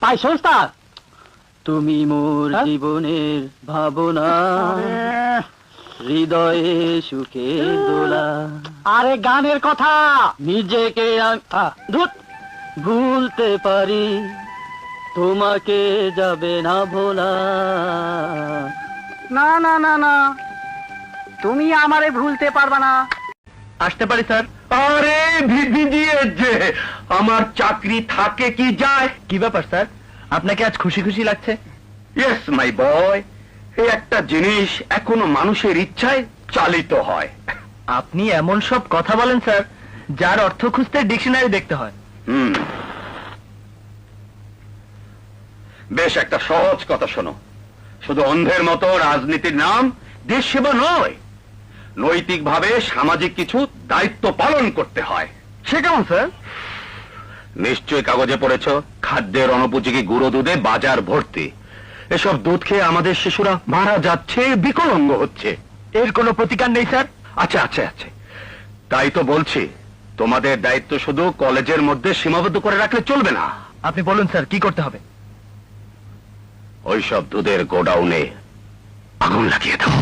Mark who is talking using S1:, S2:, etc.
S1: পাইছো ওস্তাদ? তুমি মোর জীবনের ভাবনা, হৃদয়ে সুখের দোলা। আরে গানের কথা। নিজেকে ভুলতে পারি, তোমাকে যাবে না ভোলা। না না না না, তুমি আমারে ভুলতে পারবা না।
S2: আসতে পারি স্যার?
S3: আরে ভিজিয়েছে, আমার চাকরি থাকে কি যায়।
S2: কি ব্যাপার স্যার, আপনাকে আজ খুশি খুশি লাগছে?
S3: ইয়েস মাই বয়, এই একটা জিনিস এখনো মানুষের ইচ্ছায় চালিত হয়।
S2: আপনি এমন সব কথা বলেন স্যার, যার অর্থ খুঁজতে ডিকশনারি দেখতে হয়।
S3: বেশ একটা সহজ কথা শোনো, শুধু অন্ধের মতো রাজনীতির নাম দেশ সেবা নয়, নৈতিকভাবে সামাজিক কিছু দায়িত্ব পালন করতে হয়।
S2: সে কেমন স্যার?
S3: নিশ্চয়ই কাগজে পড়েছ, খাদ্যের অনুপযোগী গুঁড়ো দুধে বাজার ভর্তি। এসব দুধ খেয়ে আমাদের শিশুরা মারা যাচ্ছে, বিকলাঙ্গ হচ্ছে।
S2: এর কোনো প্রতিকার নেই স্যার?
S3: আচ্ছা আচ্ছা আচ্ছা, তাই তো বলছি, তোমাদের দায়িত্ব শুধু কলেজের মধ্যে সীমাবদ্ধ করে রাখলে চলবে না।
S2: আপনি বলুন স্যার, কি করতে হবে?
S3: ওইসব দুধের গোডাউনে আগুন লাগিয়ে দাও।